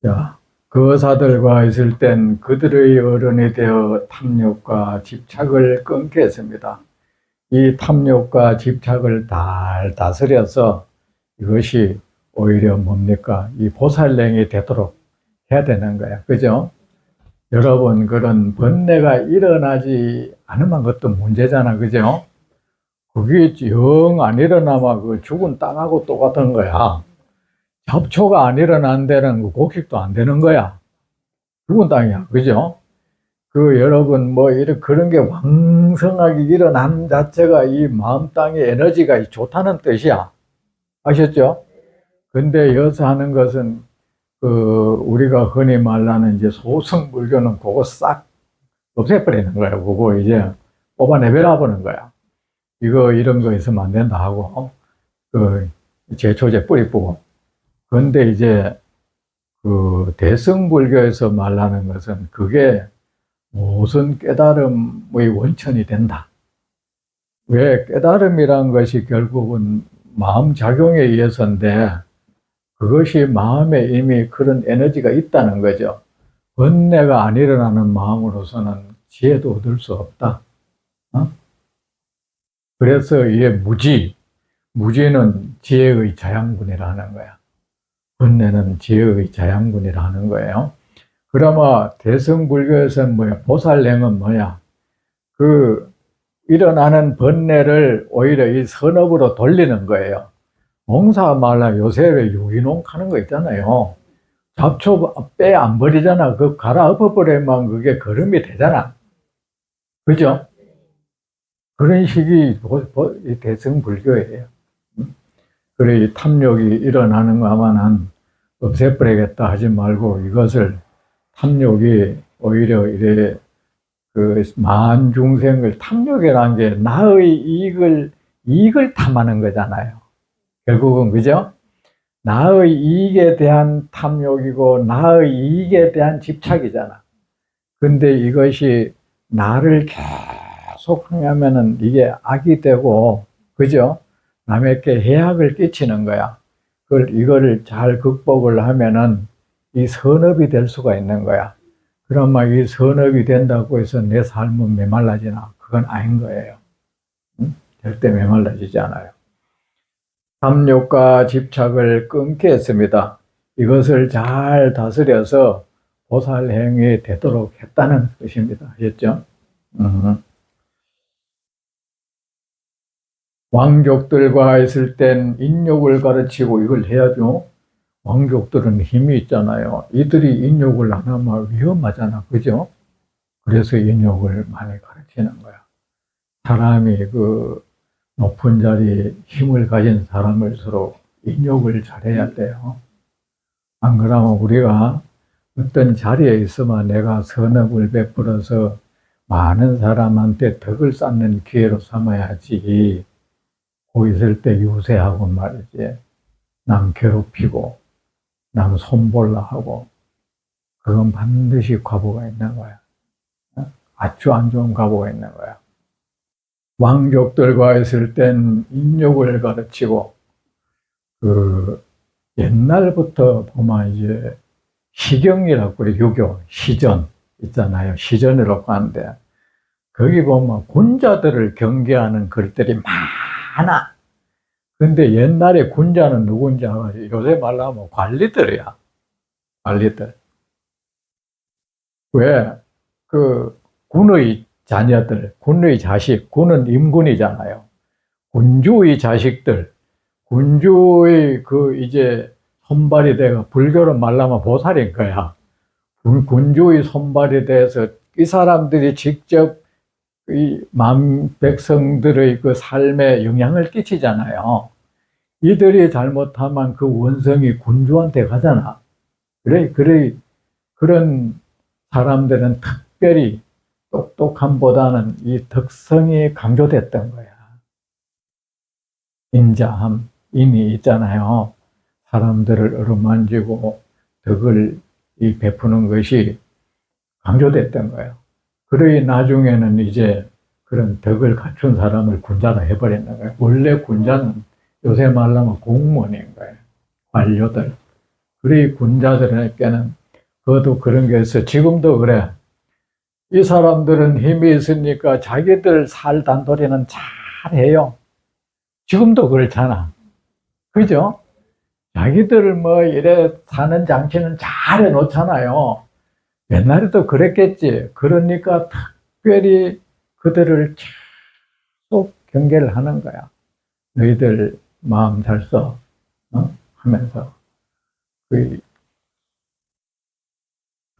자, 거사들과 있을 땐 그들의 어른이 되어 탐욕과 집착을 끊게 했습니다. 이 탐욕과 집착을 잘 다스려서 이것이 오히려 뭡니까? 이 보살랭이 되도록 해야 되는 거야. 그죠? 여러분, 그런 번뇌가 일어나지 않으면 그것도 문제잖아. 그죠? 그게 영 안 일어나면 그 죽은 땅하고 똑같은 거야. 잡초가 안 일어난 데는 그 곡식도 안 되는 거야. 죽은 땅이야. 그죠? 그 여러분 뭐 이런 그런 게 왕성하게 일어난 자체가 이 마음 땅의 에너지가 좋다는 뜻이야. 아셨죠? 근데 여기서 하는 것은 그 우리가 흔히 말하는 이제 소승 불교는 그거 싹 없애버리는 거야. 그거 이제 뽑아내버려 버리는 거야. 이거 이런 거 있으면 안 된다 하고 그 제초제 뿌리 뿌고. 그런데 이제 그 대승불교에서 말하는 것은 그게 무슨 깨달음의 원천이 된다. 왜 깨달음이란 것이 결국은 마음 작용에 의해서인데 그것이 마음에 이미 그런 에너지가 있다는 거죠. 번뇌가 안 일어나는 마음으로서는 지혜도 얻을 수 없다. 어? 그래서 이게 무지는 지혜의 자양분이라는 거야. 번뇌는 지혜의 자양분이라는 거예요. 그러면 대승불교에서는 뭐야? 보살행은 뭐야? 그 일어나는 번뇌를 오히려 이 선업으로 돌리는 거예요. 농사 말라 요새 왜 유기농 하는 거 있잖아요. 잡초 빼 안 버리잖아. 그 갈아엎어 버리면 그게 거름이 되잖아. 그죠? 그런 식이 대승불교예요. 그래, 이 탐욕이 일어나는 거 하면 없애버리겠다 하지 말고 이것을 탐욕이 오히려 이래 그 만중생을 탐욕이라는 게 나의 이익을 탐하는 거잖아요. 결국은 그죠? 나의 이익에 대한 탐욕이고 나의 이익에 대한 집착이잖아. 근데 이것이 나를 계속 하면은 이게 악이 되고 그죠? 남에게 해악을 끼치는 거야. 이거를 잘 극복을 하면은 이 선업이 될 수가 있는 거야. 그러면 이 선업이 된다고 해서 내 삶은 메말라지나? 그건 아닌 거예요. 응? 절대 메말라지지 않아요. 탐욕과 집착을 끊게 했습니다. 이것을 잘 다스려서 보살행위 되도록 했다는 뜻입니다. 아셨죠? 왕족들과 있을 땐 인욕을 가르치고 이걸 해야죠. 왕족들은 힘이 있잖아요. 이들이 인욕을 안 하면 위험하잖아. 그죠? 그래서 인욕을 많이 가르치는 거야. 사람이 그 높은 자리에 힘을 가진 사람일수록 인욕을 잘해야 돼요. 안 그러면 우리가 어떤 자리에 있으면 내가 선업을 베풀어서 많은 사람한테 덕을 쌓는 기회로 삼아야지. 거 있을 때 유세하고 말이지. 남 괴롭히고 남 손볼라 하고 그건 반드시 과보가 있는 거야. 아주 안 좋은 과보가 있는 거야. 왕족들과 있을 땐 인욕을 가르치고 그 옛날부터 보면 이제 시경이라고 그래. 유교 시전 있잖아요. 시전이라고 하는데 거기 보면 군자들을 경계하는 글들이 많아. 근데 옛날에 군자는 누군지 알아요? 요새 말로 하면 관리들이야. 관리들. 왜? 그 군의 자녀들, 군의 자식, 군은 임군이잖아요. 군주의 자식들, 군주의 그 이제 손발이 돼가 불교로 말하면 보살인 거야. 군주의 손발이 돼서 이 사람들이 직접 이 백성들의 그 삶에 영향을 끼치잖아요. 이들이 잘못하면 그 원성이 군주한테 가잖아. 그래, 그런 사람들은 특별히 똑똑함보다는 이 덕성이 강조됐던 거야. 인자함, 인이 있잖아요. 사람들을 어루만지고 덕을 베푸는 것이 강조됐던 거예요. 그러니 나중에는 이제 그런 덕을 갖춘 사람을 군자로 해버리는 거예요. 원래 군자는 요새 말하면 공무원인 거예요. 관료들. 그러니 군자들에게는 그것도 그런 게 있어. 지금도 그래. 이 사람들은 힘이 있으니까 자기들 살 단도리는 잘해요. 지금도 그렇잖아. 그죠? 자기들 뭐 이래 사는 장치는 잘 해놓잖아요. 옛날에도 그랬겠지. 그러니까 특별히 그들을 계속 경계를 하는 거야. 너희들 마음 잘 써. 하면서.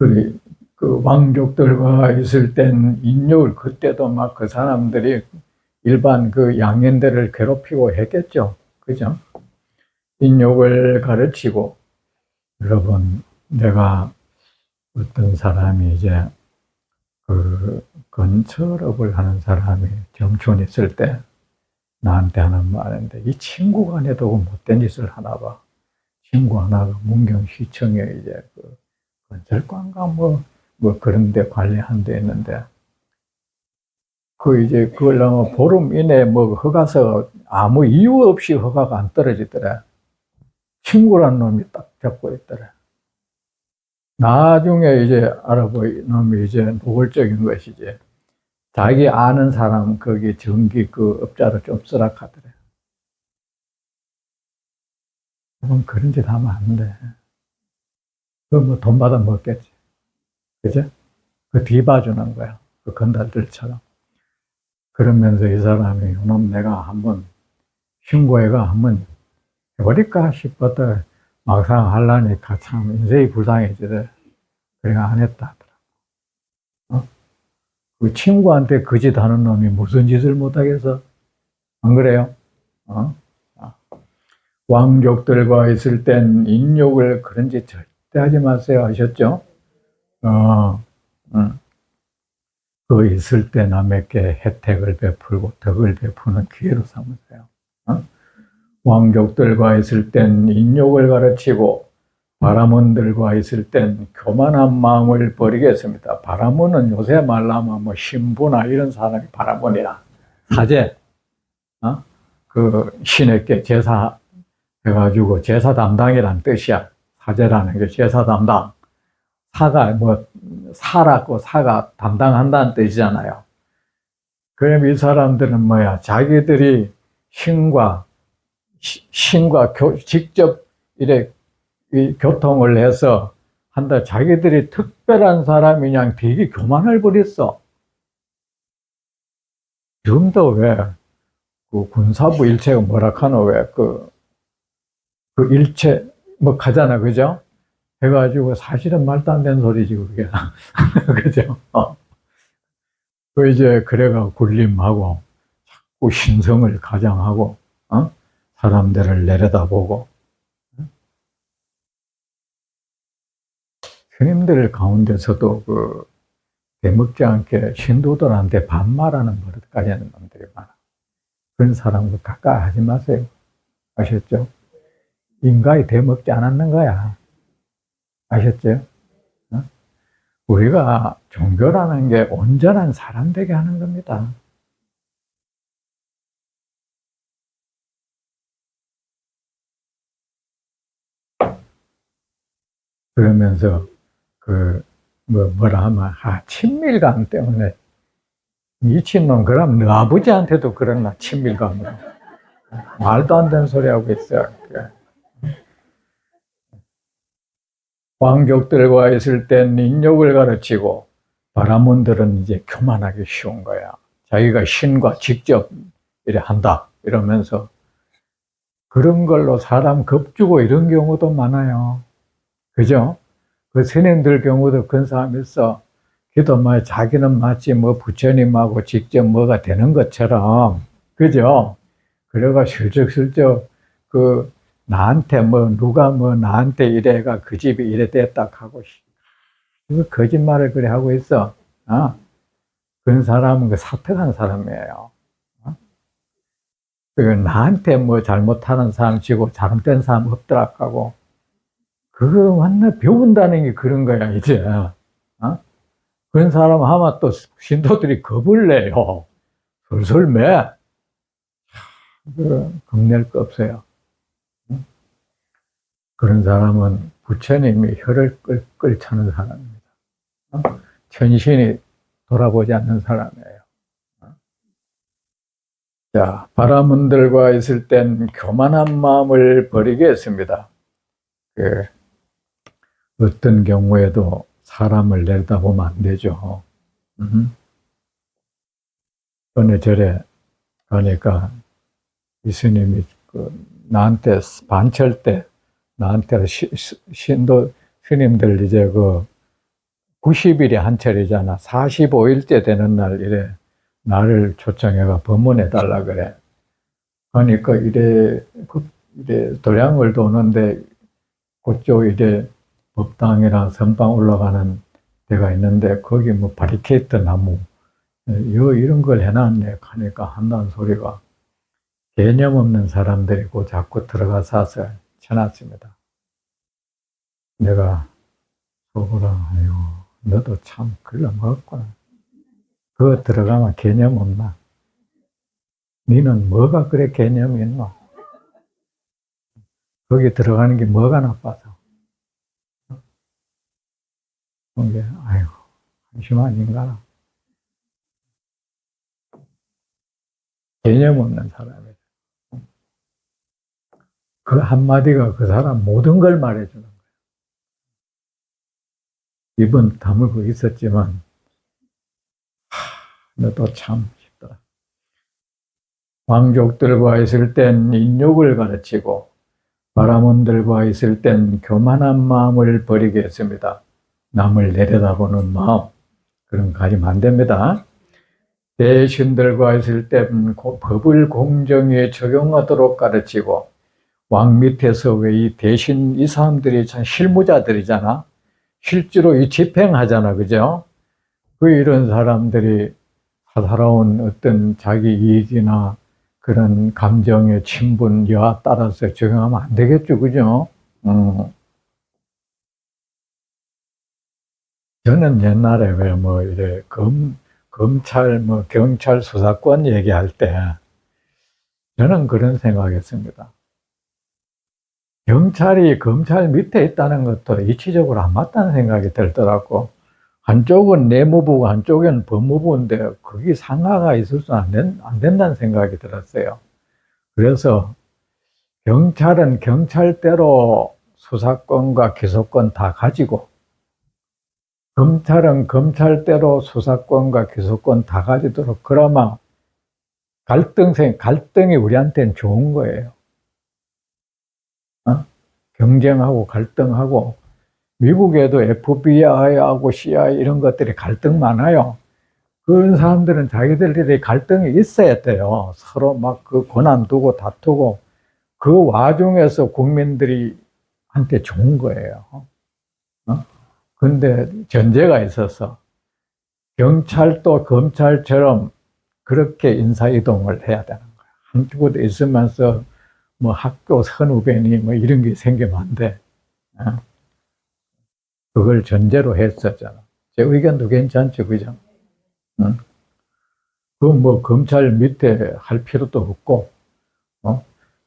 그, 그 왕족들과 있을 땐 인욕을, 그때도 막 그 사람들이 일반 그 양인들을 괴롭히고 했겠죠. 그죠? 인욕을 가르치고, 여러분, 내가 어떤 사람이 이제 그 건설업을 하는 사람이 정촌 있을 때 나한테 하는 말인데, 이 친구 간에도 못된 짓을 하나 봐. 친구 하나가 문경시청에 이제 그 건설관가 뭐 그런 데 관리한 데 있는데, 그 이제 그걸 아마 보름 이내에 뭐 허가서 아무 이유 없이 허가가 안 떨어지더래. 친구란 놈이 딱 잡고 있더래. 나중에 이제 알아보니 놈이 이제 노골적인 것이지. 자기 아는 사람 거기 전기 그 업자로 좀 쓰라 하더래. 그럼 그런 짓 하면 안 돼. 그 뭐 돈 받아 먹겠지. 그죠? 그 뒤봐주는 거야. 그 건달들처럼. 그러면서 이 사람이 그럼 내가 한번 신고해가 한번 해버릴까 싶었다. 막상 하려니까 참 인생이 불쌍해지더래. 그래가 안 했다 하더라. 그 친구한테 그 짓 하는 놈이 무슨 짓을 못하겠어? 안 그래요? 어? 왕족들과 있을 땐 인욕을 그런 짓 절대 하지 마세요. 아셨죠? 그 있을 때 남에게 혜택을 베풀고 덕을 베푸는 기회로 삼으세요. 왕족들과 있을 땐 인욕을 가르치고 바라문들과 있을 땐 교만한 마음을 버리겠습니다. 바라문은 요새 말하면 뭐 신부나 이런 사람이 바라문이라. 사제, 그 신에게 제사 해가지고 제사 담당이란 뜻이야. 사제라는 게 제사 담당. 사가 뭐 사라고 사가 담당한다는 뜻이잖아요. 그럼 이 사람들은 뭐야? 자기들이 신과 직접 이래 교통을 해서 한다. 자기들이 특별한 사람이 그냥 되게 교만을 부렸어. 지금도 왜 그 군사부 일체가 뭐라 하노? 왜 그 일체 뭐 가잖아, 그죠? 해가지고 사실은 말도 안 되는 소리지 그게. 그죠? 그 이제 그래가 군림하고 자꾸 신성을 가장하고 사람들을 내려다보고. 스님들 가운데서도 그 대먹지 않게 신도들한테 반말하는 버릇까지 하는 놈들이 많아. 그런 사람도 가까이 하지 마세요. 아셨죠? 인간이 대먹지 않았는 거야. 아셨죠? 우리가 종교라는 게 온전한 사람 되게 하는 겁니다. 그러면서 뭐라 하면 친밀감 때문에 미친놈 그럼 너 아버지한테도 그러나 친밀감으로 말도 안 되는 소리 하고 있어요. 왕족들과 있을 땐 인욕을 가르치고 바라문들은 이제 교만하기 쉬운 거야. 자기가 신과 직접 이래 한다 이러면서 그런 걸로 사람 겁주고 이런 경우도 많아요. 그죠? 그 스님들 경우도 그런 사람이 있어. 기도 뭐 자기는 마치 뭐 부처님하고 직접 뭐가 되는 것처럼, 그죠? 그래가 슬쩍슬쩍 그 나한테 뭐 누가 뭐 나한테 이래가 그 집이 이래 됐다 하고 그 거짓말을 그래 하고 있어. 그런 사람은 그 사특한 사람이에요. 그 나한테 뭐 잘못하는 사람 치고 잘못된 사람 없더라 하고 그거 완전 배운다는 게 그런 거야 이제. 그런 사람 하면 또 신도들이 겁을 내요. 솔솔 매. 겁낼 거 없어요. 그런 사람은 부처님이 혀를 끌끌 차는 사람입니다. 천신이 돌아보지 않는 사람이에요. 자, 바라문들과 있을 땐 교만한 마음을 버리겠습니다. 어떤 경우에도 사람을 내다보면 안 되죠. 어느 절에 가니까 이 스님이 나한테 반철 때 나한테 신도 스님들 이제 90일이 한철이잖아. 45일째 되는 날 이래 나를 초청해가 법문해 달라 그래. 그러니까 이래 도량을 도는데 그쪽 이래 법당이랑 선방 올라가는 데가 있는데 거기 뭐 바리케이트 나무 이런 걸 해놨네 하니까 한다는 소리가 개념 없는 사람들이 그 자꾸 들어가서 쳐놨습니다. 내가 속으로 아이고 너도 참 글러먹었구나. 그거 들어가면 개념 없나? 니는 뭐가 그래 개념이 있노? 거기 들어가는 게 뭐가 나빠서? 그게 아이고 한심한 인간아. 개념 없는 사람이다. 그 한마디가 그 사람 모든 걸 말해주는 거예요. 입은 다물고 있었지만 너도 참 쉽더라. 왕족들과 있을 땐 인욕을 가르치고 바라문들과 있을 땐 교만한 마음을 버리겠습니다. 남을 내려다보는 마음 그런 거 가지면 안 됩니다. 대신들과 있을 땐 법을 공정히 적용하도록 가르치고 왕 밑에서 왜 이 대신 이 사람들이 참 실무자들이잖아. 실제로 이 집행하잖아, 그죠? 이런 사람들이 살아온 어떤 자기 이익이나 그런 감정의 친분, 여하 따라서 적용하면 안 되겠죠, 그죠? 저는 옛날에 왜 뭐 이래 검찰, 뭐 경찰 수사권 얘기할 때 저는 그런 생각했습니다. 경찰이 검찰 밑에 있다는 것도 이치적으로 안 맞다는 생각이 들더라고. 한쪽은 내무부고 한쪽은 법무부인데 거기 상하가 있을 수 안 된다는 생각이 들었어요. 그래서 경찰은 경찰대로 수사권과 기소권 다 가지고 검찰은 검찰대로 수사권과 기소권 다 가지도록 그러면 갈등이 우리한테는 좋은 거예요. 경쟁하고 갈등하고 미국에도 FBI하고 CIA 이런 것들이 갈등 많아요. 그런 사람들은 자기들끼리 갈등이 있어야 돼요. 서로 막 그 고난 두고 다투고 그 와중에서 국민들이 한테 좋은 거예요. 근데 전제가 있어서 경찰도 검찰처럼 그렇게 인사이동을 해야 되는 거예요. 한쪽에 있으면서 뭐 학교 선후배니 뭐 이런 게 생기면 안 돼. 그걸 전제로 했었잖아. 제 의견도 괜찮죠, 그죠? 그 뭐 검찰 밑에 할 필요도 없고,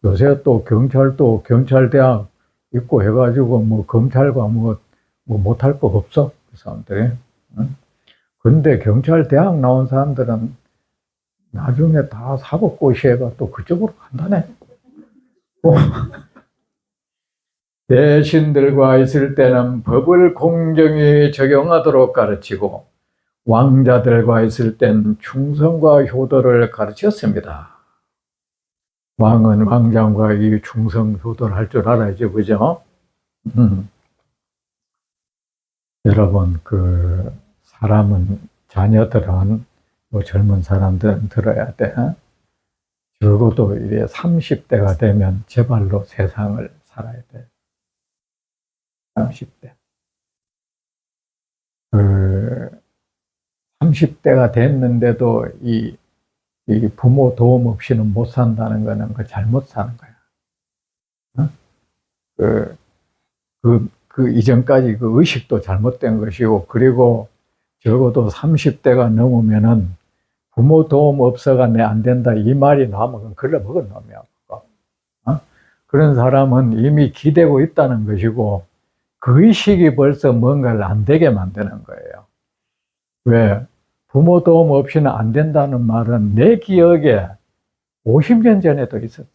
요새 또 경찰도 경찰대학 있고 해가지고 뭐 검찰과 뭐 못할 거 없어, 그 사람들이. 근데 경찰대학 나온 사람들은 나중에 다 사법고시해가 또 그쪽으로 간다네. 대신들과 있을 때는 법을 공정히 적용하도록 가르치고 왕자들과 있을 땐 충성과 효도를 가르쳤습니다. 왕은 왕장과 이 충성 효도를 할 줄 알아야죠, 그죠? 여러분, 사람은, 자녀들은, 뭐 젊은 사람들은 들어야 돼. 적어도 이제 30대가 되면 제발로 세상을 살아야 돼. 30대. 30대가 됐는데도 이 부모 도움 없이는 못 산다는 거는 잘못 사는 거야. 그 이전까지 그 의식도 잘못된 것이고, 그리고 적어도 30대가 넘으면은 부모 도움 없어가 내 안 된다 이 말이 나오면 글러먹은 놈이야. 그런 사람은 이미 기대고 있다는 것이고, 그 의식이 벌써 뭔가를 안 되게 만드는 거예요. 왜? 부모 도움 없이는 안 된다는 말은 내 기억에 50년 전에도 있었어.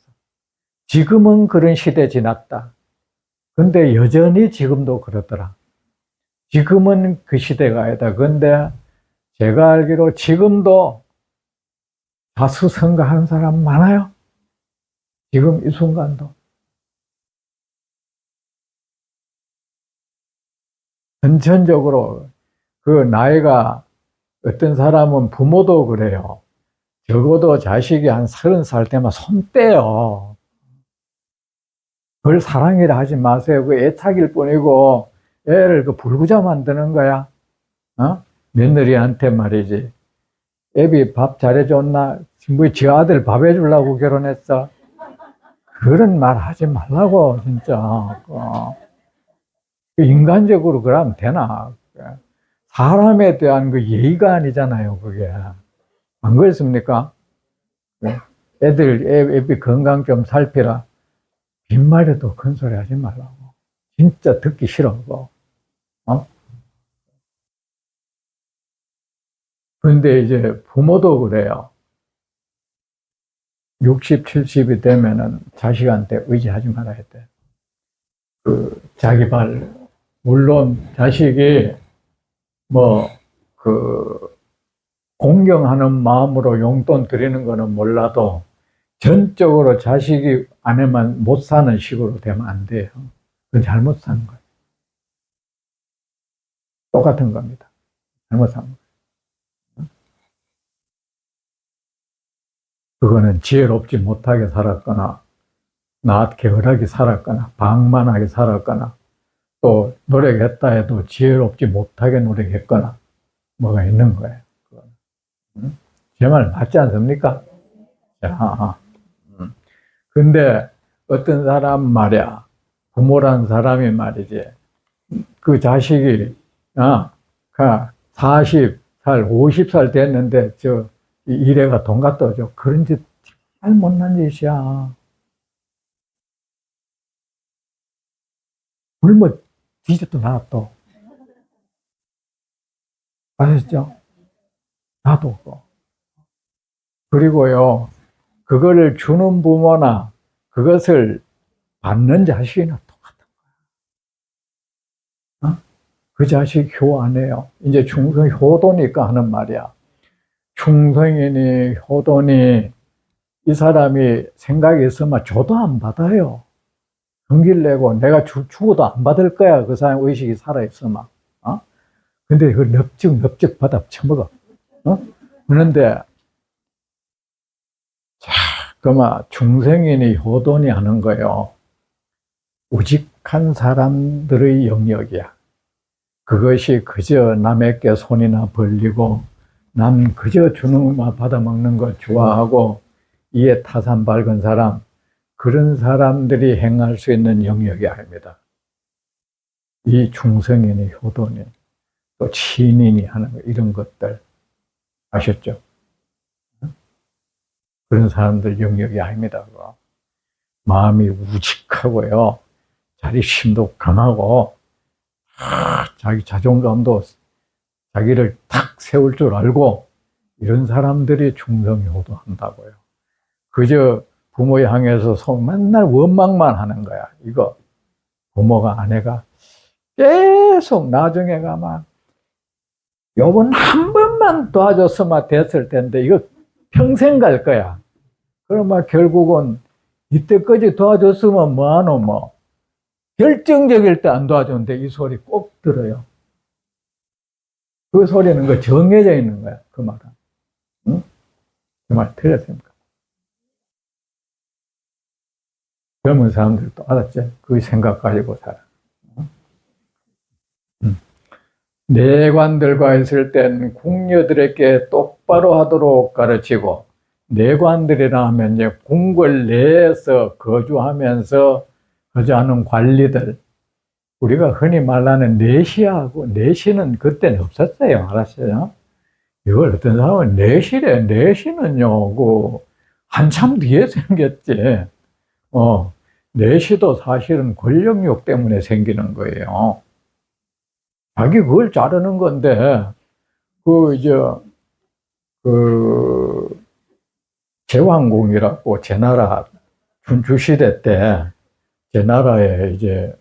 지금은 그런 시대 지났다. 근데 여전히 지금도 그렇더라. 지금은 그 시대가 아니다. 근데 제가 알기로 지금도 자수성가하는 사람 많아요. 지금 이 순간도. 전천적으로 그 나이가 어떤 사람은 부모도 그래요. 적어도 자식이 한 30살 되면 손 떼요. 그걸 사랑이라 하지 마세요. 그 애착일 뿐이고 애를 그 불구자 만드는 거야. 어? 며느리한테 말이지. 애비 밥 잘해줬나? 뭐 지 아들 밥 해주려고 결혼했어? 그런 말 하지 말라고 진짜. 인간적으로 그러면 되나? 사람에 대한 그 예의가 아니잖아요, 그게. 안 그렇습니까? 애비 건강 좀 살피라. 빈말에도 큰 소리 하지 말라고. 진짜 듣기 싫어, 그거. 어? 근데 이제 부모도 그래요. 60, 70이 되면은 자식한테 의지하지 말아야 돼. 자기 발, 물론 자식이 뭐, 공경하는 마음으로 용돈 드리는 거는 몰라도 전적으로 자식이 아내만 못 사는 식으로 되면 안 돼요. 그건 잘못 사는 거예요. 똑같은 겁니다. 잘못 사는 거예요. 그거는 지혜롭지 못하게 살았거나, 게으르게 살았거나, 방만하게 살았거나, 또 노력했다 해도 지혜롭지 못하게 노력했거나, 뭐가 있는 거예요. 제 말 맞지 않습니까? 자, 근데 어떤 사람 말이야, 부모란 사람이 말이지, 그 자식이, 40살, 50살 됐는데, 이래가 돈 갖다 줘. 그런 짓 정말 못난 짓이야. 굶어 뒤집도 놔도. 아셨죠? 놔도. 그리고요, 그거를 주는 부모나 그것을 받는 자식이나 똑같은 거야. 그 자식 효 안 해요. 이제 충성 효도니까 하는 말이야. 충성이니 효도니 이 사람이 생각이 있으면 줘도 안 받아요. 경기를 내고 내가 죽어도 안 받을 거야. 그 사람 의식이 살아있으면. 근데 그걸 넙죽 받아 처먹어. 그런데, 자, 그만 중생이니 효도니 하는 거요. 우직한 사람들의 영역이야. 그것이 그저 남에게 손이나 벌리고, 남 그저 주는 것만 받아먹는 거 좋아하고, 이에 타산 밝은 사람, 그런 사람들이 행할 수 있는 영역이 아닙니다. 이 중성이니 효도니 또 신인이 하는 거, 이런 것들 아셨죠? 그런 사람들 영역이 아닙니다. 그거. 마음이 우직하고요, 자립심도 강하고, 자기 자존감도 자기를 탁 세울 줄 알고, 이런 사람들이 중성효도 한다고요. 그저 부모 향해서 맨날 원망만 하는 거야. 이거 부모가, 아내가 계속 나중에 가면 요번 한 번만 도와줬으면 됐을 텐데 이거 평생 갈 거야. 그러면 결국은 이때까지 도와줬으면 뭐하노 뭐. 결정적일 때 안 도와줬는데 이 소리 꼭 들어요. 그 소리는 그 정해져 있는 거야. 그 말은. 응? 그 말 틀렸습니까? 젊은 사람들도 알았지? 그 생각 가지고 살아. 내관들과 있을 땐 궁녀들에게 똑바로 하도록 가르치고, 내관들이라 하면 이제 궁궐 내에서 거주하는 관리들, 우리가 흔히 말하는 내시하고, 내시는 그때는 없었어요. 알았어요? 이걸 어떤 사람은 내시래. 내시는요, 한참 뒤에 생겼지. 내시도 사실은 권력욕 때문에 생기는 거예요. 자기 그걸 자르는 건데, 이제, 그, 제왕공이라고 제나라 춘추시대 때, 제나라의 이제,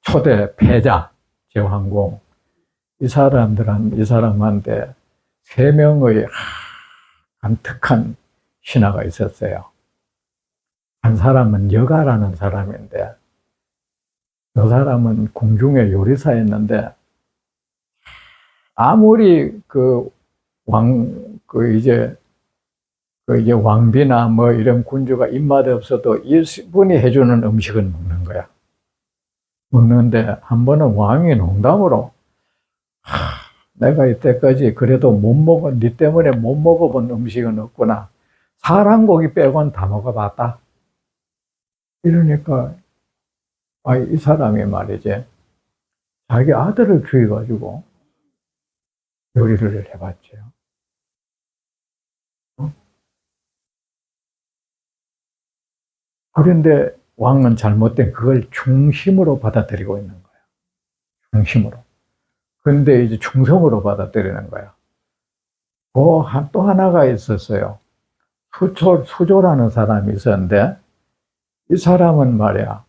초대 패자, 제왕공. 이 사람한테 3명의 한특한 신하가 있었어요. 한 사람은 여가라는 사람인데, 그 사람은 궁중의 요리사였는데, 아무리 이제 왕비나 뭐 이런 군주가 입맛에 없어도 이분이 해주는 음식을 먹는 거야. 먹는데 한 번은 왕이 농담으로, 내가 이때까지 그래도 네 때문에 못 먹어본 음식은 없구나. 사람 고기 빼고는 다 먹어봤다. 이러니까, 이 사람이 말이지, 자기 아들을 죽여가지고 요리를 해봤죠. 그런데 왕은 잘못된 그걸 중심으로 받아들이고 있는 거예요. 중심으로. 근데 이제 충성으로 받아들이는 거예요. 또 하나가 있었어요. 수조라는 사람이 있었는데, 이 사람은 말이야,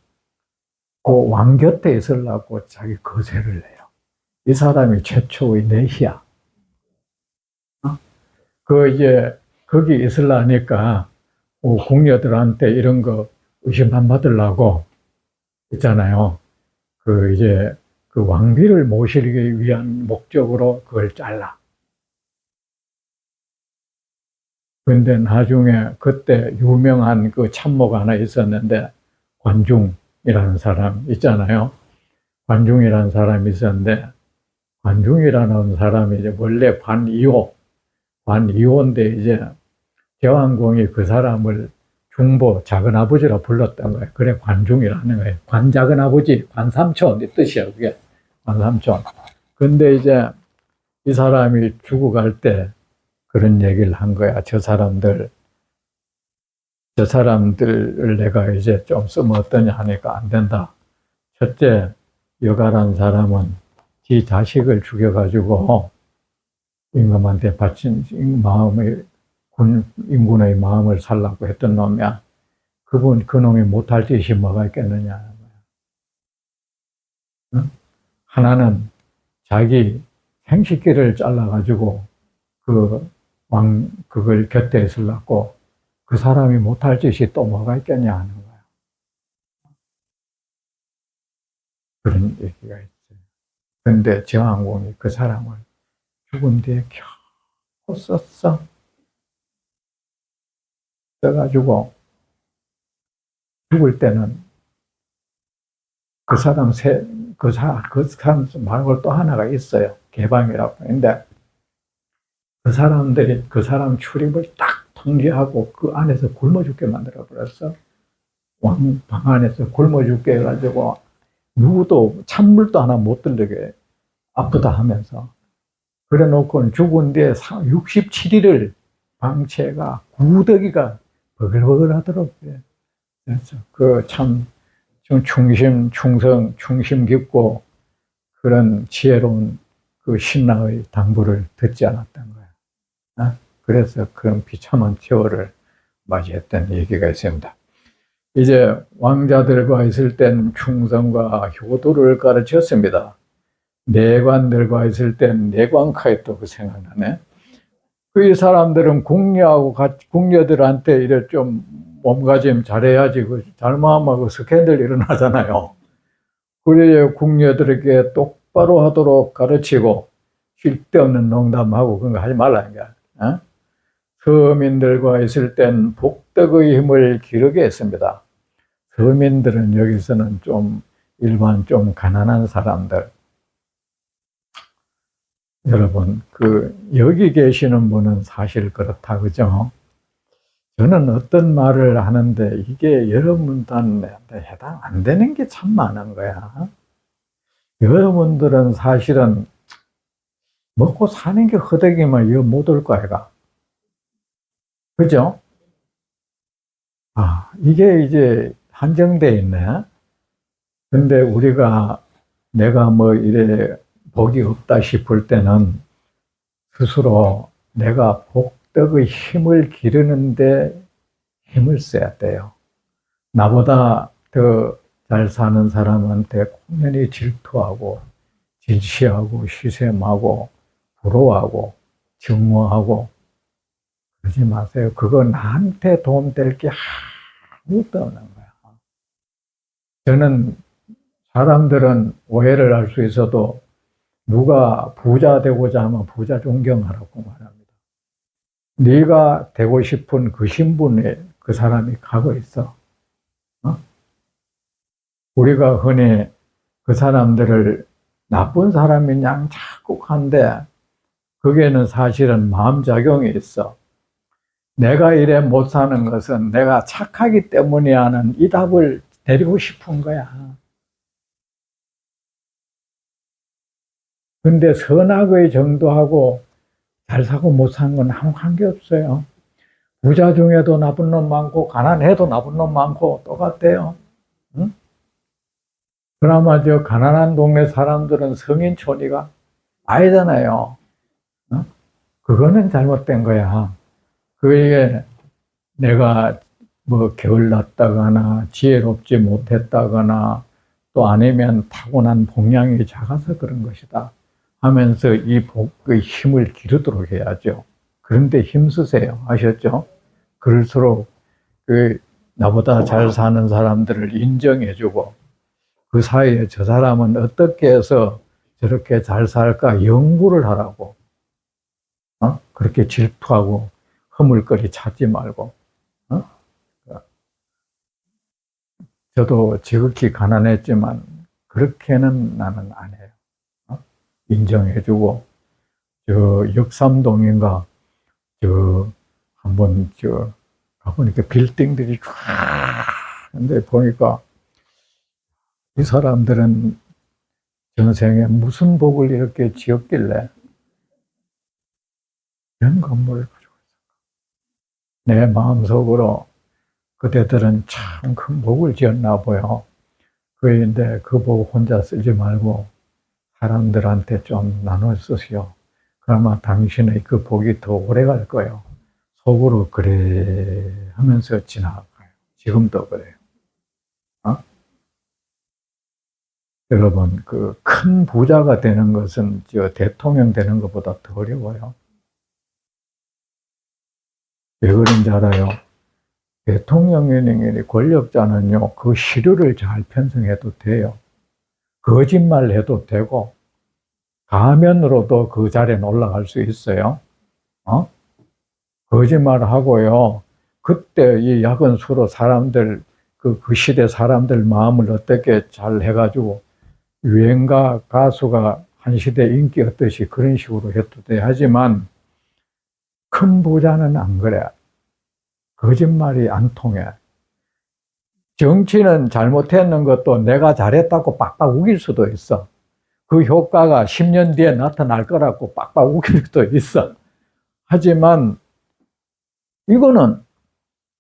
그 왕 곁에 있으려고 자기 거세를 해요. 이 사람이 최초의 내시야. 이제 거기 있으려니까 궁녀들한테 이런 거 의심 안 받으려고 있잖아요. 이제 왕비를 모시기 위한 목적으로 그걸 잘라. 근데 나중에 그때 유명한 참모가 하나 있었는데, 관중이라는 사람 있잖아요. 관중이라는 사람이 있었는데, 관중이라는 사람이 이제 원래 관이호인데 이제 제왕공이 그 사람을 중보 작은아버지라 불렀던 거예요. 그래 관중이라는 거예요. 관작은아버지, 관삼촌 이 뜻이야 그게. 관삼촌. 근데 이제 이 사람이 죽어갈 때 그런 얘기를 한 거야. 저 사람들을 내가 이제 좀 쓰면 어떠냐 하니까 안 된다. 첫째, 여가라는 사람은 지 자식을 죽여가지고 임금한테 바친 인군의 마음을 살라고 했던 놈이야. 그놈이 못할 짓이 뭐가 있겠느냐. 응? 하나는 자기 생식기를 잘라가지고 그걸 곁에 있으려고 그 사람이 못할 짓이 또 뭐가 있겠냐 하는 거야. 그런 얘기가 있어요. 그런데 제왕공이 그 사람을 죽은 뒤에 겨우 썼어. 써가지고 죽을 때는 그 사람 말고 또 하나가 있어요. 개방이라고. 근데 그 사람들이 그 사람 출입을 딱 통제하고 그 안에서 굶어 죽게 만들어 버렸어. 왕 방 안에서 굶어 죽게 해가지고 누구도 찬물도 하나 못 들게 아프다 하면서 그래 놓고 죽은 뒤에 67일을 방채가 구더기가 버글버글 하도록 그래서 참 충성 깊고 그런 지혜로운 신하의 당부를 듣지 않았던 거야. 그래서 그런 비참한 세월을 맞이했던 얘기가 있습니다. 이제 왕자들과 있을 땐 충성과 효도를 가르쳤습니다. 내관들과 있을 땐 내관카이 또 생각나네. 이 사람들은 궁녀들한테 이래 좀 몸가짐 잘해야지 잘못하면 스캔들 일어나잖아요. 그래야 궁녀들에게 똑바로 하도록 가르치고 쓸데없는 농담하고 그런 거 하지 말라는 거야. 서민들과 있을 땐 복덕의 힘을 기르게 했습니다. 서민들은 여기서는 일반 가난한 사람들. 여러분, 여기 계시는 분은 사실 그렇다, 그죠? 저는 어떤 말을 하는데 이게 여러분들한테 해당 안 되는 게 참 많은 거야. 여러분들은 사실은 먹고 사는 게 허덕이면 못 올 거야. 그죠? 이게 이제 한정돼 있네. 근데 우리가 내가 뭐 이래 복이 없다 싶을 때는 스스로 내가 복덕의 힘을 기르는데 힘을 써야 돼요. 나보다 더 잘 사는 사람한테 공연히 질투하고 질시하고 시샘하고 부러워하고 증오하고 그러지 마세요. 그거 나한테 도움될 게 아무것도 없는 거야. 저는 사람들은 오해를 할 수 있어도 누가 부자 되고자 하면 부자 존경하라고 말합니다. 네가 되고 싶은 그 신분에 그 사람이 가고 있어. 우리가 흔히 그 사람들을 나쁜 사람인 양 자꾸 한데 그게는 사실은 마음작용이 있어. 내가 이래 못 사는 것은 내가 착하기 때문이라는 이 답을 데리고 싶은 거야. 근데 선악의 정도하고 잘 사고 못 사는 건 아무 관계 없어요. 부자 중에도 나쁜 놈 많고 가난해도 나쁜 놈 많고 똑같대요. 응? 그나마 저 가난한 동네 사람들은 성인촌이가 아니잖아요. 어? 그거는 잘못된 거야. 그게 내가 뭐 게을렀다거나 지혜롭지 못했다거나 또 아니면 타고난 복량이 작아서 그런 것이다 하면서 이 복의 힘을 기르도록 해야죠. 그런데 힘쓰세요. 아셨죠? 그럴수록 그 나보다 잘 사는 사람들을 인정해주고 그 사이에 저 사람은 어떻게 해서 저렇게 잘 살까 연구를 하라고. 그렇게 질투하고 허물거리 찾지 말고. 저도 지극히 가난했지만 그렇게는 나는 안 해요. 인정해주고 저 역삼동인가 저 한번 저 가보니까 빌딩들이 쫙 근데 보니까 이 사람들은 전생에 무슨 복을 이렇게 지었길래 이런 건물을 가지고 있을까? 내 마음속으로 그대들은 참 큰 복을 지었나 보여. 그런데 그 복 혼자 쓰지 말고 사람들한테 좀 나눠 쓰시오. 그러면 당신의 그 복이 더 오래 갈 거예요. 속으로 그래 하면서 지나가요. 지금도 그래요. 여러분, 그 큰 부자가 되는 것은 저 대통령 되는 것보다 더 어려워요. 왜 그런지 알아요? 대통령이 권력자는요, 그 시류를 잘 편성해도 돼요. 거짓말 해도 되고, 가면으로도 그 자리에 올라갈 수 있어요. 거짓말 하고요. 그때 이 야근 수로 사람들, 그 시대 사람들 마음을 어떻게 잘 해가지고, 유행가 가수가 한 시대 인기였듯이 그런 식으로 해도 돼. 하지만, 큰 부자는 안 그래. 거짓말이 안 통해. 정치는 잘못했는 것도 내가 잘했다고 빡빡 우길 수도 있어. 그 효과가 10년 뒤에 나타날 거라고 빡빡 우길 수도 있어. 하지만 이거는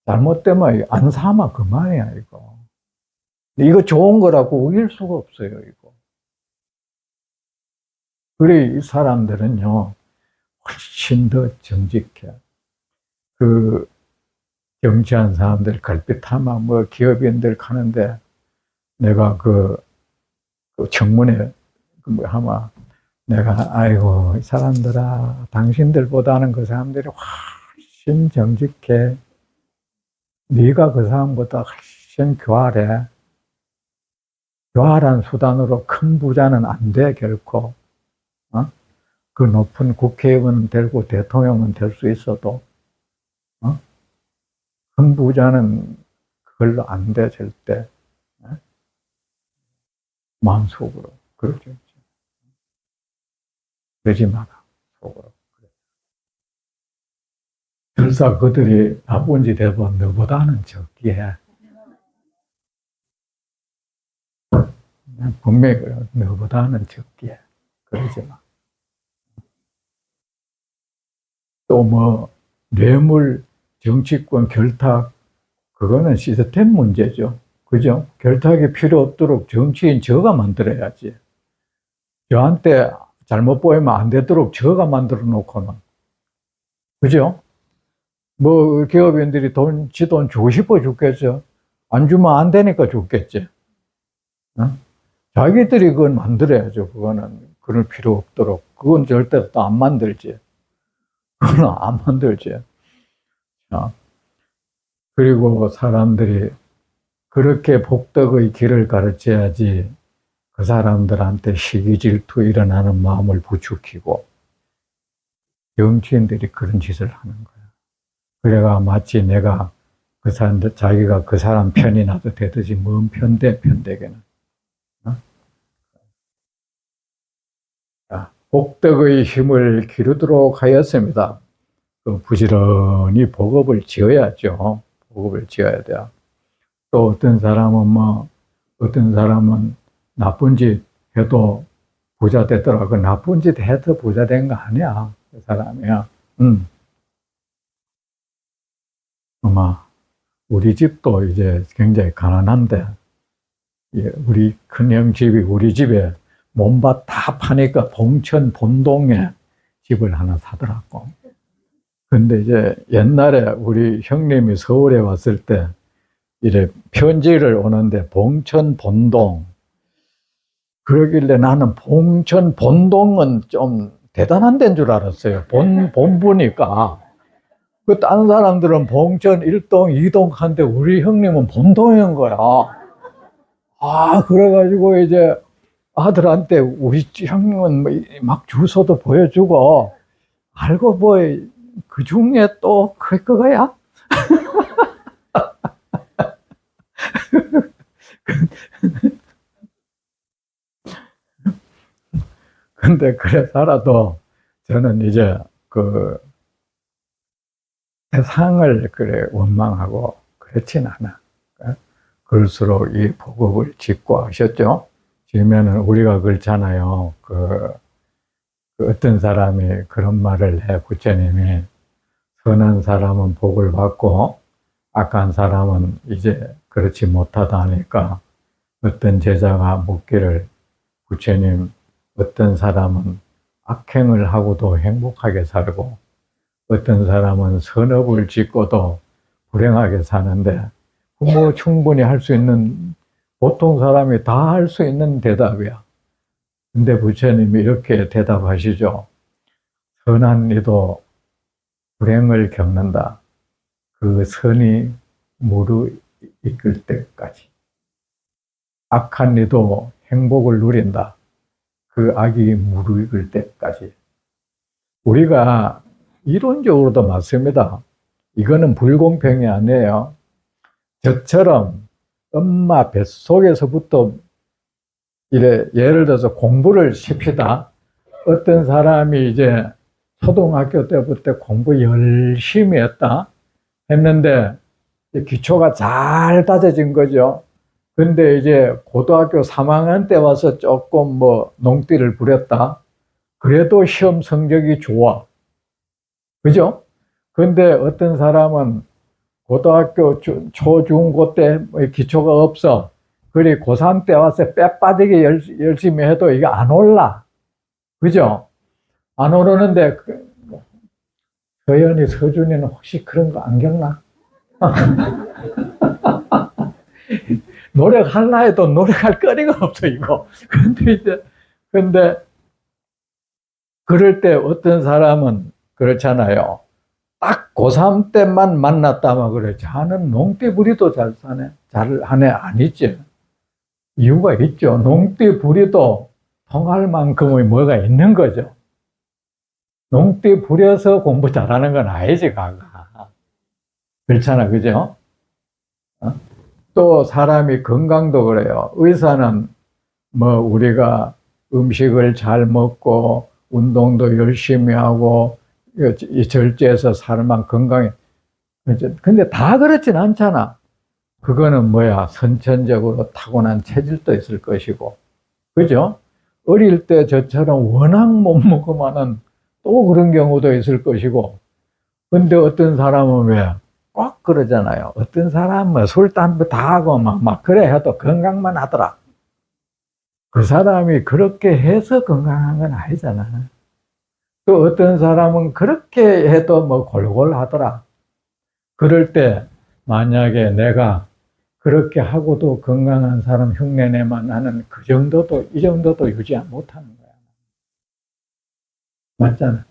잘못되면 안 삼아 그만이야, 이거. 이거 좋은 거라고 우길 수가 없어요, 이거. 그래, 이 사람들은요, 훨씬 더 정직해. 그, 정치한 사람들 걸핏하면 뭐 기업인들 가는데 내가 그 청문회 뭐 하면 내가 아이고 이 사람들아 당신들보다는 그 사람들이 훨씬 정직해. 네가 그 사람보다 훨씬 교활해. 교활한 수단으로 큰 부자는 안 돼 결코. 그 높은 국회의원 되고 대통령은 될 수 있어도 큰 부자는 그걸로 안 돼 절대. 마음속으로 그러죠. 그러지 마라 속으로. 설사 그들이 나쁜 짓 해도 너보다는 적기에 분명히 그래요. 너보다는 적기에 그러지 마. 또 뭐 뇌물, 정치권 결탁 그거는 시스템 문제죠. 그죠? 결탁이 필요 없도록 정치인 저가 만들어야지. 저한테 잘못 보이면 안 되도록 저가 만들어 놓고는. 그죠? 뭐, 기업인들이 지 돈 주고 싶어 죽겠죠. 안 주면 안 되니까 죽겠지. 어? 자기들이 그걸 만들어야죠. 그거는. 그럴 필요 없도록. 그건 절대 또 안 만들지. 그건 안 만들지. 자, 그리고 사람들이 그렇게 복덕의 길을 가르쳐야지 그 사람들한테 시기 질투 일어나는 마음을 부추기고 정치인들이 그런 짓을 하는 거야. 그래가 마치 내가 그 사람들, 자기가 그 사람 편이 나도 되듯이 뭔 편대, 편대게는. 어? 자, 복덕의 힘을 기르도록 하였습니다. 그 부지런히 복업을 지어야죠. 복업을 지어야 돼요. 또 어떤 사람은 어떤 사람은 나쁜 짓 해도 부자 되더라고. 나쁜 짓 해도 부자 된 거 아니야. 그 사람이야. 아마 우리 집도 이제 굉장히 가난한데, 우리 큰형 집이 우리 집에 몸밭 다 파니까 봉천 본동에 집을 하나 사더라고. 근데 이제 옛날에 우리 형님이 서울에 왔을 때 이래 편지를 오는데 봉천 본동. 그러길래 나는 봉천 본동은 좀 대단한 데인 줄 알았어요. 본부니까. 그 다른 사람들은 봉천 1동, 2동 한데 우리 형님은 본동인 거야. 아, 그래가지고 이제 아들한테 우리 형님은 막 주소도 보여주고, 알고 뭐, 그 중에 또 그거야? 근데 그래 살아도 저는 이제 그 세상을 그래 원망하고 그렇진 않아. 그럴수록 이 복업을 짓고 하셨죠. 지으면은 우리가 그렇잖아요. 그 어떤 사람이 그런 말을 해, 부처님이. 선한 사람은 복을 받고 악한 사람은 이제 그렇지 못하다 하니까 어떤 제자가 묻기를, 부처님, 어떤 사람은 악행을 하고도 행복하게 살고 어떤 사람은 선업을 짓고도 불행하게 사는데, 뭐 충분히 할 수 있는, 보통 사람이 다 할 수 있는 대답이야. 근데 부처님이 이렇게 대답하시죠. 선한 이도 불행을 겪는다. 그 선이 무르익을 때까지. 악한 이도 행복을 누린다. 그 악이 무르익을 때까지. 우리가 이론적으로도 맞습니다. 이거는 불공평이 아니에요. 저처럼 엄마 뱃속에서부터 이래, 예를 들어서 공부를 시키다. 어떤 사람이 이제 초등학교 때부터 공부 열심히 했는데 기초가 잘 다져진 거죠. 근데 이제 고등학교 3학년 때 와서 조금 뭐 농띠를 부렸다. 그래도 시험 성적이 좋아. 그죠? 근데 어떤 사람은 고등학교 초, 중, 고 때 기초가 없어. 그리 고3 때 와서 빼 빠지게 열심히 해도 이게 안 올라. 그죠? 안 오르는데, 서연이, 서준이는 혹시 그런 거 안 겪나? 노력할라 해도 노력할 거리가 없어, 이거. 근데, 그럴 때 어떤 사람은 그렇잖아요. 딱 고3 때만 만났다면 그래. 자는 농띠부리도 잘 사네. 잘 하네. 아니지. 이유가 있죠. 농띠부리도 통할 만큼의 뭐가 있는 거죠. 농띠부려서 공부 잘하는 건 아니지, 가가. 그렇잖아. 그죠? 또 사람이 건강도 그래요. 의사는 뭐 우리가 음식을 잘 먹고 운동도 열심히 하고 절제해서 살만 건강해. 근데 다 그렇진 않잖아. 그거는 뭐야, 선천적으로 타고난 체질도 있을 것이고, 그죠? 어릴 때 저처럼 워낙 못 먹으면은 또 그런 경우도 있을 것이고, 근데 어떤 사람은 왜 꼭 그러잖아요. 어떤 사람은 술, 담배 다 하고 막 그래 해도 건강만 하더라. 그 사람이 그렇게 해서 건강한 건 아니잖아. 또 어떤 사람은 그렇게 해도 뭐 골골 하더라. 그럴 때 만약에 내가 그렇게 하고도 건강한 사람 흉내내만 나는 그 정도도, 이 정도도 유지 못하는 거야. 맞잖아.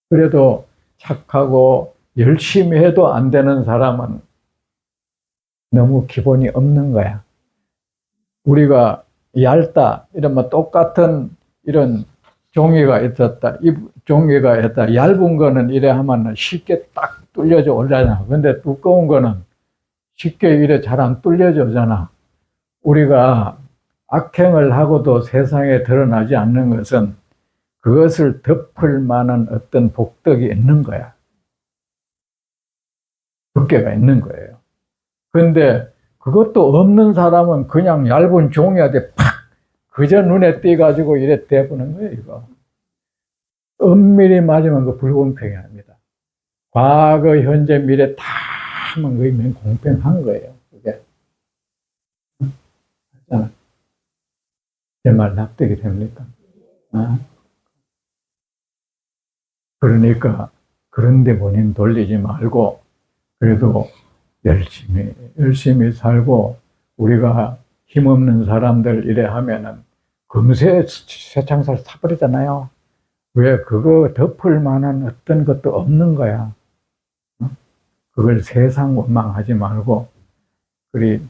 그래도 착하고 열심히 해도 안 되는 사람은 너무 기본이 없는 거야. 우리가 얇다 이러면 똑같은 이런 종이가 있었다. 이 종이가 있다. 얇은 거는 이래 하면 쉽게 딱 뚫려져 올라잖아. 근데 두꺼운 거는 쉽게 이래 잘 안 뚫려져잖아. 우리가 악행을 하고도 세상에 드러나지 않는 것은 그것을 덮을 만한 어떤 복덕이 있는 거야. 두께가 있는 거예요. 근데 그것도 없는 사람은 그냥 얇은 종이한테 팍 그저 눈에 띄가지고 이래 대보는 거예요, 이거. 엄밀히 맞으면 그 불공평이 아닙니다. 과거, 현재, 미래 다 하면 그게 공평한 거예요, 그게. 제 말 납득이 됩니까? 어? 그러니까, 그런데 본인 돌리지 말고, 그래도 열심히 살고, 우리가 힘없는 사람들 이래 하면은, 금세 쇠창살 사버리잖아요. 왜 그거 덮을 만한 어떤 것도 없는 거야. 그걸 세상 원망하지 말고, 그리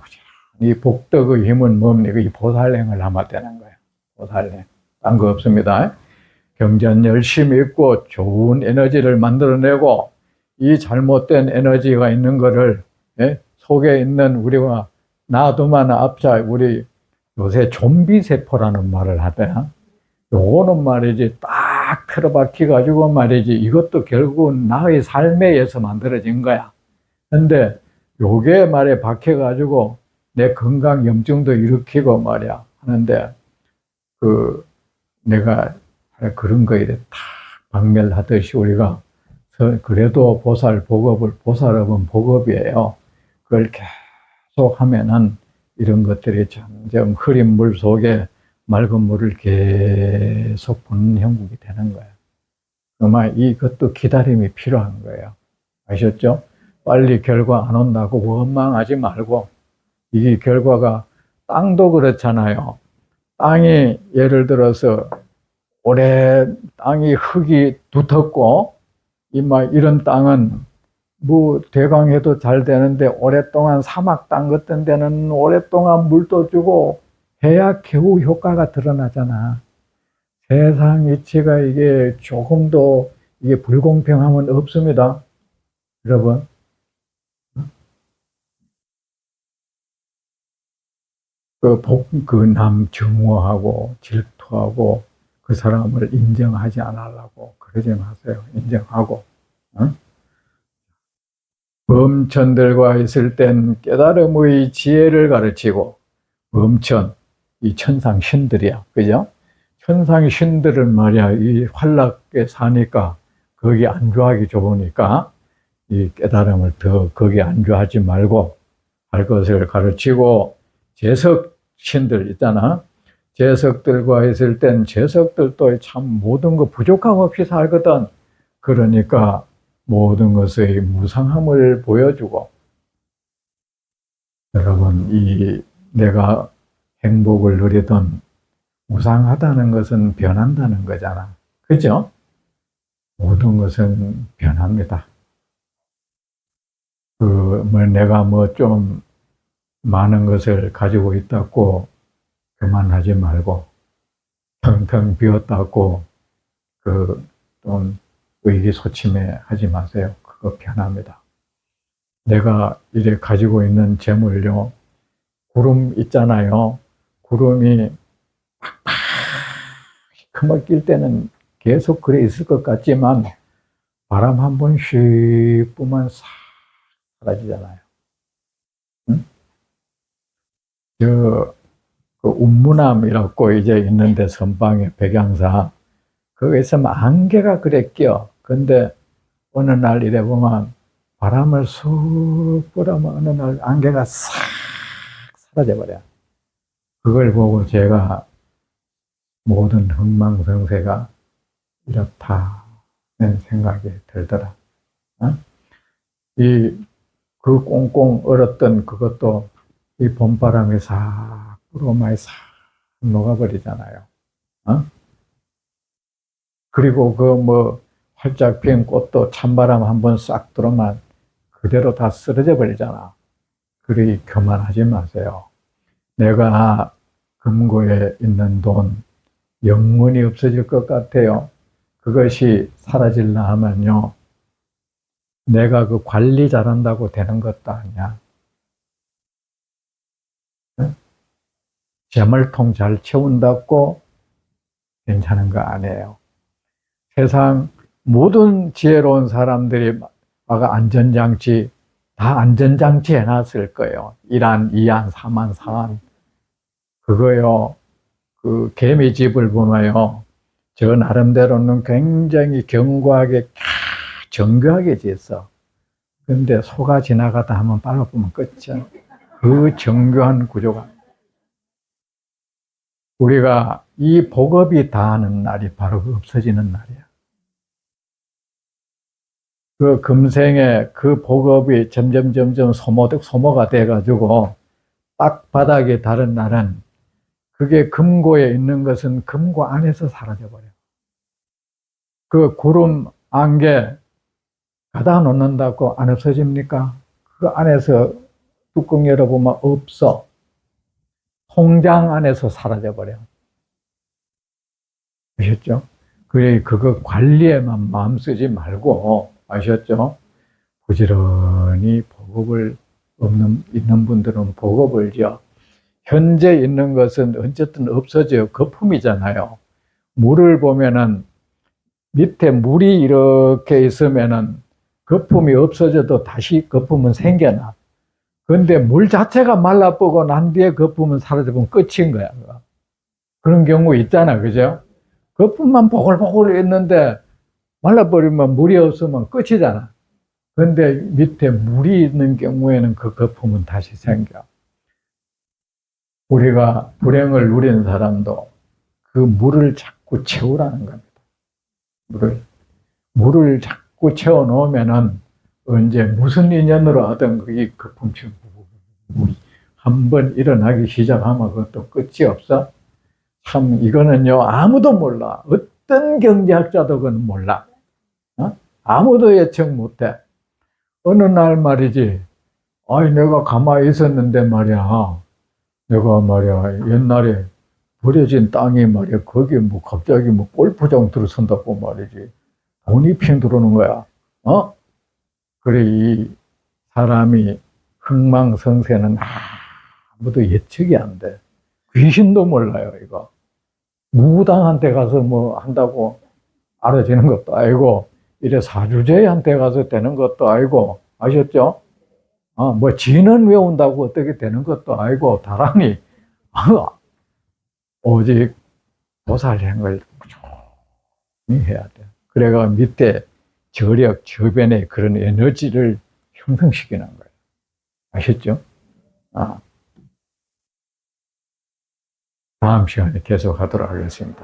이 복덕의 힘은 뭡니까? 이 보살행을 하면 되는 거야. 보살행. 딴 거 없습니다. 경전 열심히 있고 좋은 에너지를 만들어내고 이 잘못된 에너지가 있는 거를 속에 있는 우리가 놔두면 앞자 우리 요새 좀비 세포라는 말을 하대요. 요거는 말이지 딱 틀어박혀 가지고 말이지 이것도 결국은 나의 삶에 의해서 만들어진 거야. 근데 요게 말에 박혀 가지고 내 건강 염증도 일으키고 말이야 하는데 그 내가 그런 거에 다 박멸하듯이 우리가 그래도 보살업은 복업이에요. 그걸 계속 하면은 이런 것들이 점점 흐린 물 속에 맑은 물을 계속 보는 형국이 되는 거예요. 정말 이것도 기다림이 필요한 거예요. 아셨죠? 빨리 결과 안 온다고 원망하지 말고 이 결과가 땅도 그렇잖아요. 땅이 예를 들어서 올해 땅이 흙이 두텁고 이런 땅은 뭐 대강해도 잘 되는데 오랫동안 사막 땅 같은 데는 오랫동안 물도 주고 해야 겨우 효과가 드러나잖아. 세상 이치가 이게 조금도 이게 불공평함은 없습니다. 여러분. 남 증오하고 질투하고 그 사람을 인정하지 않으려고 그러지 마세요. 인정하고. 어? 범천들과 있을 땐 깨달음의 지혜를 가르치고 범천, 이 천상 신들이야. 그죠? 천상 신들은 말이야, 이 환락에 사니까 거기 안주하기 좋으니까 이 깨달음을 더 거기 안주하지 말고 할 것을 가르치고 재석 신들 있잖아. 재석들과 있을 땐 재석들도 참 모든 거 부족함 없이 살거든. 그러니까 모든 것의 무상함을 보여주고 여러분 이 내가 행복을 누리던 무상하다는 것은 변한다는 거잖아. 그죠? 모든 것은 변합니다. 내가 뭐 좀 많은 것을 가지고 있다고 그만하지 말고 텅텅 비었다고 좀 의기소침해 하지 마세요. 그거 변합니다. 내가 이래 가지고 있는 재물요, 구름 있잖아요. 구름이 팍팍 시커멓 낄 때는 계속 그래 있을 것 같지만 바람 한 번 씩 불면 싹 사라지잖아요. 응? 운무남이라고 이제 있는데 선방에 백양사 거기 있으면 안개가 그래 껴. 근데 어느 날 이래 보면 바람을 쑥 불어면 어느 날 안개가 싹 사라져버려. 그걸 보고 제가 모든 흥망성쇠가 이렇다는 생각이 들더라. 어? 그 꽁꽁 얼었던 그것도 이 봄바람이 싹 불어오면 싹 녹아버리잖아요. 어? 그리고 그 뭐 활짝 핀 꽃도 찬바람 한번 싹 들어오면 그대로 다 쓰러져 버리잖아. 그러니 교만하지 마세요. 내가 금고에 있는 돈 영원히 없어질 것 같아요. 그것이 사라질라 하면요, 내가 그 관리 잘한다고 되는 것도 아니야. 재물통 잘 채운다고 괜찮은 거 아니에요. 세상 모든 지혜로운 사람들이 아까 안전장치 다 안전장치 해놨을 거예요. 1안, 2안, 3안, 4안. 그거요, 그 개미집을 보면요, 저 나름대로는 굉장히 견고하게 정교하게 지었어. 근데 소가 지나가다 한번 밟아보면 끝이야. 그 정교한 구조가. 우리가 이 복업이 다하는 날이 바로 그 없어지는 날이야. 그 금생에 그 복업이 점점 소모가 돼가지고 딱 바닥에 닿은 날은 그게 금고에 있는 것은 금고 안에서 사라져버려. 그 구름 안개 가다 놓는다고 안 없어집니까? 그 안에서 뚜껑 열어보면 없어. 통장 안에서 사라져버려. 아셨죠? 그래, 그거 관리에만 마음 쓰지 말고, 아셨죠? 부지런히 복업을 있는 분들은 복업을 지어. 현재 있는 것은 어쨌든 없어져요. 거품이잖아요. 물을 보면은 밑에 물이 이렇게 있으면은 거품이 없어져도 다시 거품은 생겨나. 그런데 물 자체가 말라버고 난 뒤에 거품은 사라져버리면 끝인 거야. 그런 경우 있잖아. 그죠? 거품만 보글보글 있는데 말라버리면 물이 없으면 끝이잖아. 그런데 밑에 물이 있는 경우에는 그 거품은 다시 생겨. 우리가 불행을 누린 사람도 그 물을 자꾸 채우라는 겁니다. 물을 자꾸 채워 놓으면은 언제 무슨 인연으로 하든 그게 거품처럼 물이 한번 일어나기 시작하면 그것도 끝이 없어. 참 이거는요, 아무도 몰라. 어떤 경제학자도 그건 몰라. 어? 아무도 예측 못해. 어느 날 말이지, 아이 내가 가만히 있었는데 말이야, 내가 말이야 옛날에 버려진 땅이 말이야, 거기 뭐 갑자기 뭐 골프장 들어선다고 말이지, 돈이 핑 들어오는 거야. 어? 그래, 이 사람이 흥망성쇠는 아무도 예측이 안 돼. 귀신도 몰라요, 이거. 무당한테 가서 뭐 한다고 알아지는 것도 아니고, 이래 사주제한테 가서 되는 것도 아니고, 아셨죠? 뭐 진은 외운다고 어떻게 되는 것도 아니고, 다란히, 오직 보살행을 꾸준히 해야 돼. 그래가 밑에 저력, 저변에 그런 에너지를 형성시키는 거예요. 아셨죠? 다음 시간에 계속 하도록 하겠습니다.